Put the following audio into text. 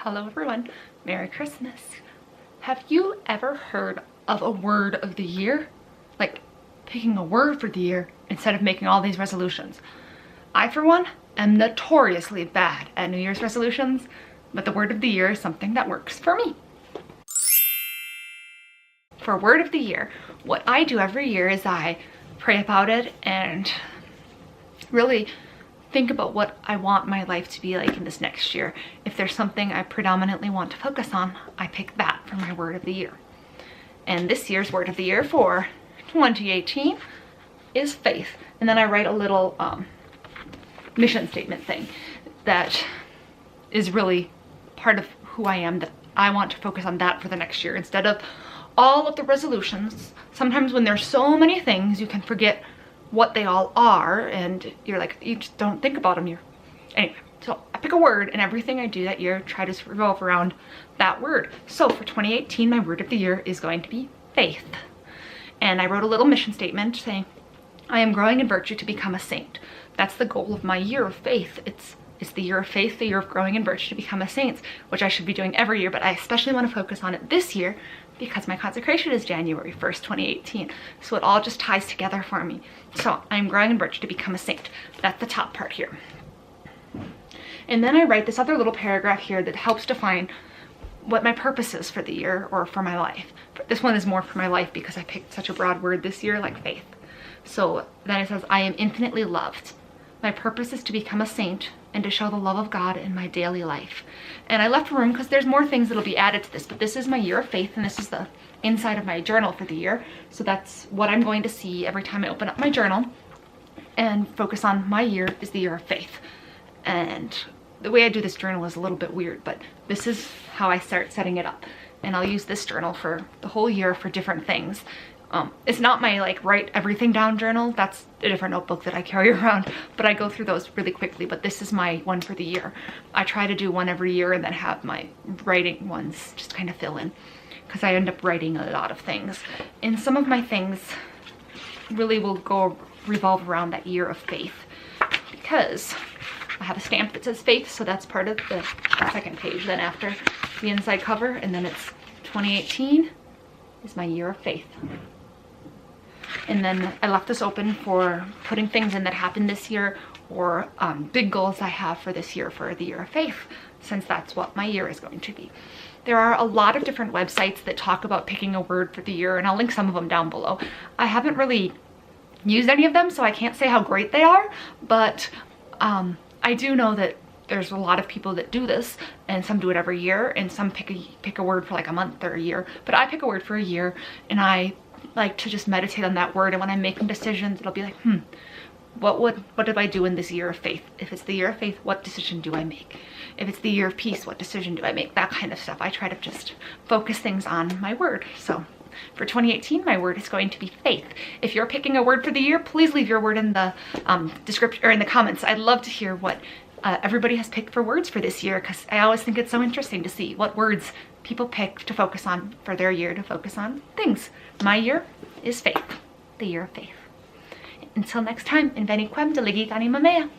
Hello everyone, Merry Christmas. Have you ever heard of a word of the year? Like picking a word for the year instead of making all these resolutions. I, for one, am notoriously bad at New Year's resolutions, but the word of the year is something that works for me. For word of the year, what I do every year is I pray about it and really think about what I want my life to be like in this next year. If there's something I predominantly want to focus on, I pick that for my word of the year. And this year's word of the year for 2018 is faith. And then I write a little mission statement thing that is really part of who I am, that I want to focus on that for the next year instead of all of the resolutions. Sometimes when there's so many things, you can forget what they all are and you're like, you just don't think about them. Anyway, so I pick a word and everything I do that year try to revolve around that word. So for 2018, my word of the year is going to be faith. And I wrote a little mission statement saying, I am growing in virtue to become a saint. That's the goal of my year of faith. It's the year of faith, the year of growing in virtue to become a saint, which I should be doing every year, but I especially want to focus on it this year because my consecration is January 1st, 2018. So it all just ties together for me. So I'm growing in virtue to become a saint. That's the top part here. And then I write this other little paragraph here that helps define what my purpose is for the year or for my life. This one is more for my life because I picked such a broad word this year, like faith. So then it says, I am infinitely loved. My purpose is to become a saint and to show the love of God in my daily life. And I left room because there's more things that'll be added to this, but this is my year of faith and this is the inside of my journal for the year. So that's what I'm going to see every time I open up my journal and focus on my year is the year of faith. And the way I do this journal is a little bit weird, but this is how I start setting it up. And I'll use this journal for the whole year for different things. It's not my like write everything down journal. That's a different notebook that I carry around, but I go through those really quickly. But this is my one for the year. I try to do one every year and then have my writing ones just kind of fill in because I end up writing a lot of things. And some of my things really will revolve around that year of faith because I have a stamp that says faith. So that's part of the second page then after the inside cover. And then it's 2018 is my year of faith. And then I left this open for putting things in that happened this year or big goals I have for this year for the year of faith, since that's what my year is going to be. There are a lot of different websites that talk about picking a word for the year, and I'll link some of them down below. I haven't really used any of them, so I can't say how great they are, but I do know that there's a lot of people that do this, and some do it every year, and some pick a word for like a month or a year. But I pick a word for a year, and I like to just meditate on that word. And when I'm making decisions, it'll be like, what did I do in this year of faith? If it's the year of faith, what decision do I make? If it's the year of peace, what decision do I make? That kind of stuff. I try to just focus things on my word. So for 2018, my word is going to be faith. If you're picking a word for the year, please leave your word in the description or in the comments. I'd love to hear what everybody has picked for words for this year, because I always think it's so interesting to see what words people pick to focus on for their year, to focus on things. My year is faith, the year of faith. Until next time, in veni quem diligit anima mea.